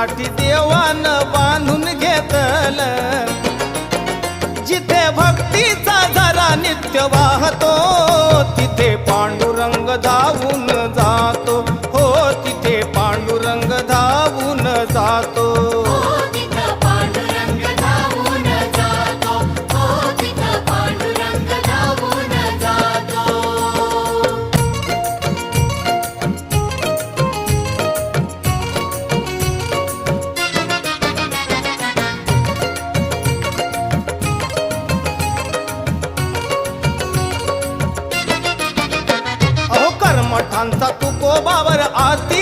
साठी देवान बांधून घेतलं. जिथे भक्तीचा झरा नित्य वाहतो तिथे पांडुरंग धावून जातो. हो तिथे पांडुरंग धावून जातो. मठांचा तुकोबावर आरती